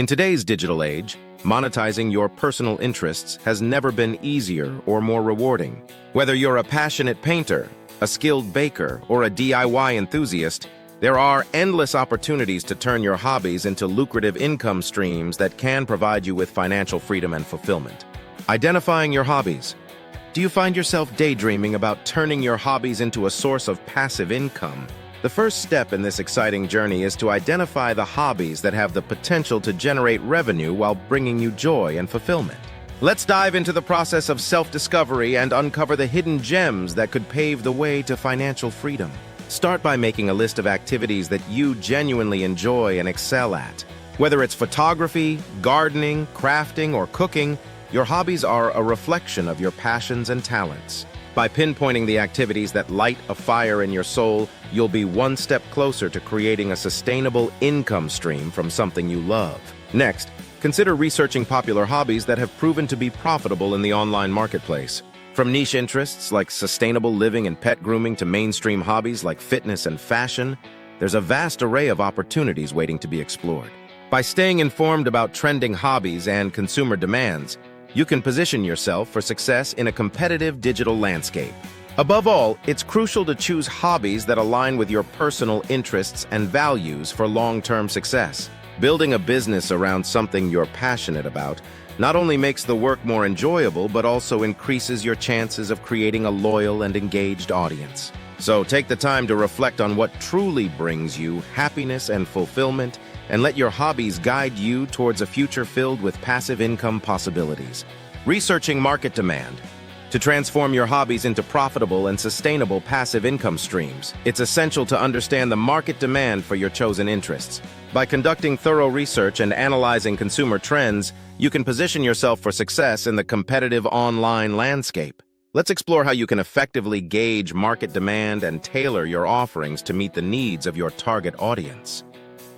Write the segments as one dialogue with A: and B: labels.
A: In today's digital age, monetizing your personal interests has never been easier or more rewarding. Whether you're a passionate painter, a skilled baker, or a DIY enthusiast, there are endless opportunities to turn your hobbies into lucrative income streams that can provide you with financial freedom and fulfillment. Identifying your hobbies. Do you find yourself daydreaming about turning your hobbies into a source of passive income? The first step in this exciting journey is to identify the hobbies that have the potential to generate revenue while bringing you joy and fulfillment. Let's dive into the process of self-discovery and uncover the hidden gems that could pave the way to financial freedom. Start by making a list of activities that you genuinely enjoy and excel at. Whether it's photography, gardening, crafting, or cooking, your hobbies are a reflection of your passions and talents. By pinpointing the activities that light a fire in your soul, you'll be one step closer to creating a sustainable income stream from something you love. Next, consider researching popular hobbies that have proven to be profitable in the online marketplace. From niche interests like sustainable living and pet grooming to mainstream hobbies like fitness and fashion, there's a vast array of opportunities waiting to be explored. By staying informed about trending hobbies and consumer demands, you can position yourself for success in a competitive digital landscape. Above all, it's crucial to choose hobbies that align with your personal interests and values for long-term success. Building a business around something you're passionate about not only makes the work more enjoyable, but also increases your chances of creating a loyal and engaged audience. So take the time to reflect on what truly brings you happiness and fulfillment, and let your hobbies guide you towards a future filled with passive income possibilities. Researching market demand. To transform your hobbies into profitable and sustainable passive income streams, it's essential to understand the market demand for your chosen interests. By conducting thorough research and analyzing consumer trends, you can position yourself for success in the competitive online landscape. Let's explore how you can effectively gauge market demand and tailor your offerings to meet the needs of your target audience.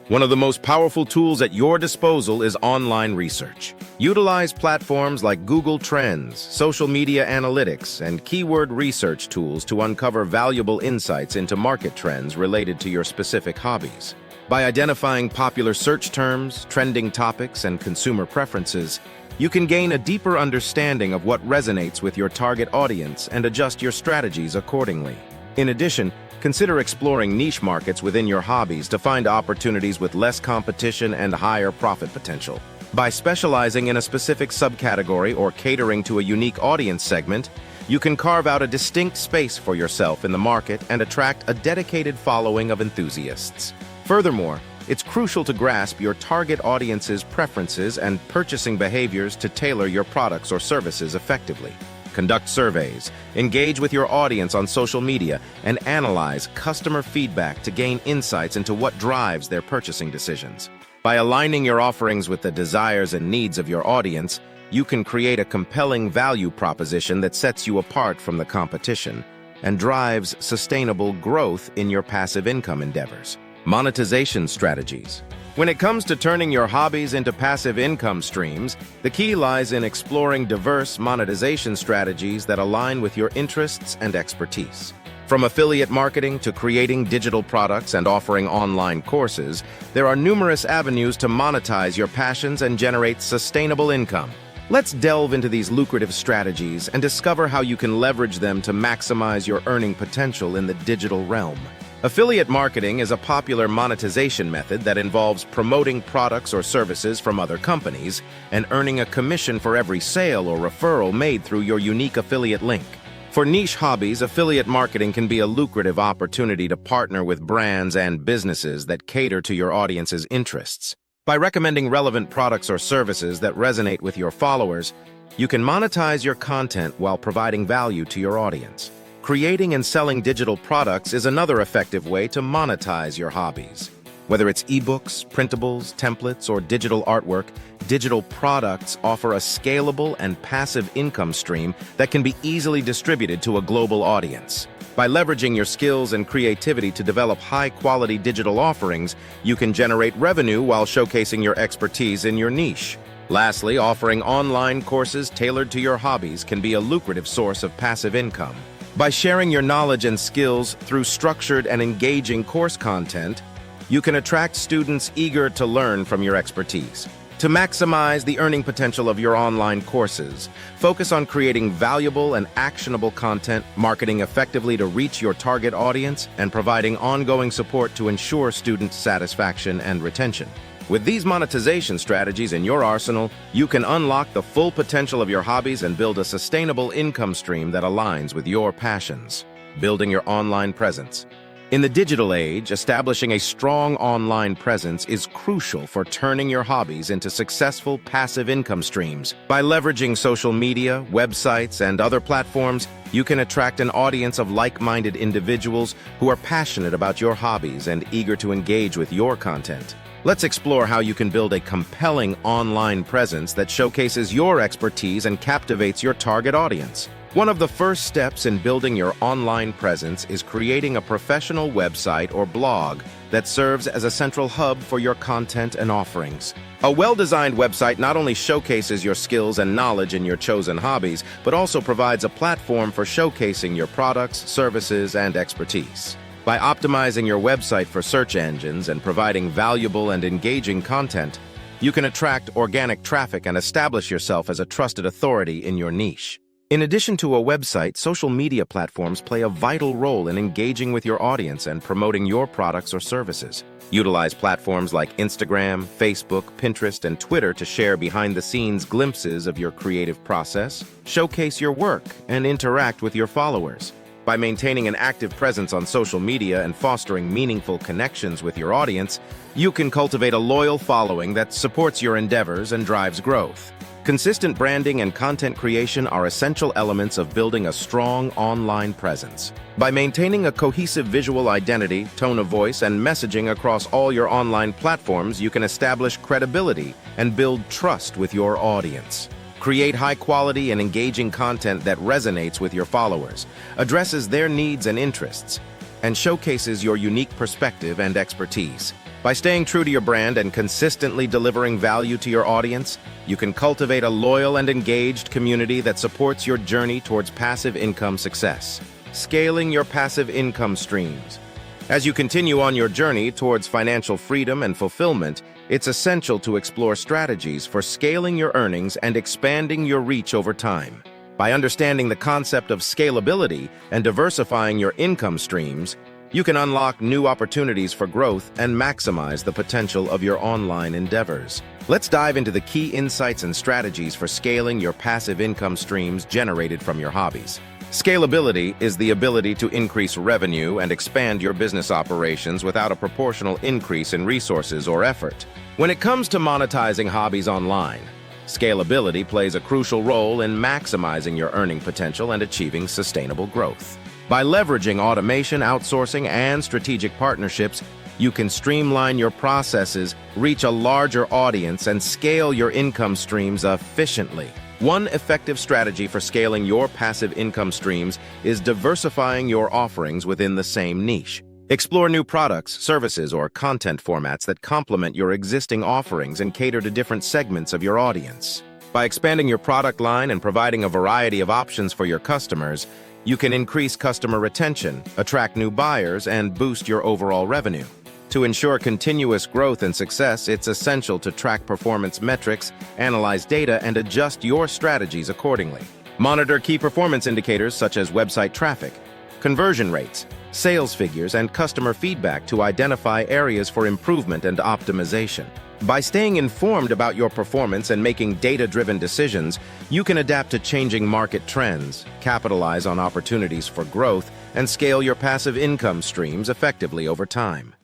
A: One of the most powerful tools at your disposal is online research. Utilize platforms like Google Trends, social media analytics, and keyword research tools to uncover valuable insights into market trends related to your specific hobbies. By identifying popular search terms, trending topics, and consumer preferences, you can gain a deeper understanding of what resonates with your target audience and adjust your strategies accordingly. In addition, consider exploring niche markets within your hobbies to find opportunities with less competition and higher profit potential. By specializing in a specific subcategory or catering to a unique audience segment, you can carve out a distinct space for yourself in the market and attract a dedicated following of enthusiasts. Furthermore, it's crucial to grasp your target audience's preferences and purchasing behaviors to tailor your products or services effectively. Conduct surveys, engage with your audience on social media, and analyze customer feedback to gain insights into what drives their purchasing decisions. By aligning your offerings with the desires and needs of your audience, you can create a compelling value proposition that sets you apart from the competition and drives sustainable growth in your passive income endeavors. Monetization strategies. When it comes to turning your hobbies into passive income streams, the key lies in exploring diverse monetization strategies that align with your interests and expertise. From affiliate marketing to creating digital products and offering online courses, there are numerous avenues to monetize your passions and generate sustainable income. Let's delve into these lucrative strategies and discover how you can leverage them to maximize your earning potential in the digital realm. Affiliate marketing is a popular monetization method that involves promoting products or services from other companies and earning a commission for every sale or referral made through your unique affiliate link. For niche hobbies, affiliate marketing can be a lucrative opportunity to partner with brands and businesses that cater to your audience's interests. By recommending relevant products or services that resonate with your followers, you can monetize your content while providing value to your audience. Creating and selling digital products is another effective way to monetize your hobbies. Whether it's ebooks, printables, templates, or digital artwork, digital products offer a scalable and passive income stream that can be easily distributed to a global audience. By leveraging your skills and creativity to develop high-quality digital offerings, you can generate revenue while showcasing your expertise in your niche. Lastly, offering online courses tailored to your hobbies can be a lucrative source of passive income. By sharing your knowledge and skills through structured and engaging course content, you can attract students eager to learn from your expertise. To maximize the earning potential of your online courses, focus on creating valuable and actionable content, marketing effectively to reach your target audience, and providing ongoing support to ensure student satisfaction and retention. With these monetization strategies in your arsenal, you can unlock the full potential of your hobbies and build a sustainable income stream that aligns with your passions. Building your online presence. In the digital age, establishing a strong online presence is crucial for turning your hobbies into successful passive income streams. By leveraging social media, websites, and other platforms, you can attract an audience of like-minded individuals who are passionate about your hobbies and eager to engage with your content. Let's explore how you can build a compelling online presence that showcases your expertise and captivates your target audience. One of the first steps in building your online presence is creating a professional website or blog that serves as a central hub for your content and offerings. A well-designed website not only showcases your skills and knowledge in your chosen hobbies, but also provides a platform for showcasing your products, services, and expertise. By optimizing your website for search engines and providing valuable and engaging content, you can attract organic traffic and establish yourself as a trusted authority in your niche. In addition to a website, social media platforms play a vital role in engaging with your audience and promoting your products or services. Utilize platforms like Instagram, Facebook, Pinterest, and Twitter to share behind-the-scenes glimpses of your creative process, showcase your work, and interact with your followers. By maintaining an active presence on social media and fostering meaningful connections with your audience, you can cultivate a loyal following that supports your endeavors and drives growth. Consistent branding and content creation are essential elements of building a strong online presence. By maintaining a cohesive visual identity, tone of voice, and messaging across all your online platforms, you can establish credibility and build trust with your audience. Create high-quality and engaging content that resonates with your followers, addresses their needs and interests, and showcases your unique perspective and expertise. By staying true to your brand and consistently delivering value to your audience, you can cultivate a loyal and engaged community that supports your journey towards passive income success. Scaling your passive income streams. As you continue on your journey towards financial freedom and fulfillment, it's essential to explore strategies for scaling your earnings and expanding your reach over time. By understanding the concept of scalability and diversifying your income streams, you can unlock new opportunities for growth and maximize the potential of your online endeavors. Let's dive into the key insights and strategies for scaling your passive income streams generated from your hobbies. Scalability is the ability to increase revenue and expand your business operations without a proportional increase in resources or effort. When it comes to monetizing hobbies online, scalability plays a crucial role in maximizing your earning potential and achieving sustainable growth. By leveraging automation, outsourcing, and strategic partnerships, you can streamline your processes, reach a larger audience, and scale your income streams efficiently. One effective strategy for scaling your passive income streams is diversifying your offerings within the same niche. Explore new products, services, or content formats that complement your existing offerings and cater to different segments of your audience. By expanding your product line and providing a variety of options for your customers, you can increase customer retention, attract new buyers, and boost your overall revenue. To ensure continuous growth and success, it's essential to track performance metrics, analyze data, and adjust your strategies accordingly. Monitor key performance indicators such as website traffic, conversion rates, sales figures, and customer feedback to identify areas for improvement and optimization. By staying informed about your performance and making data-driven decisions, you can adapt to changing market trends, capitalize on opportunities for growth, and scale your passive income streams effectively over time.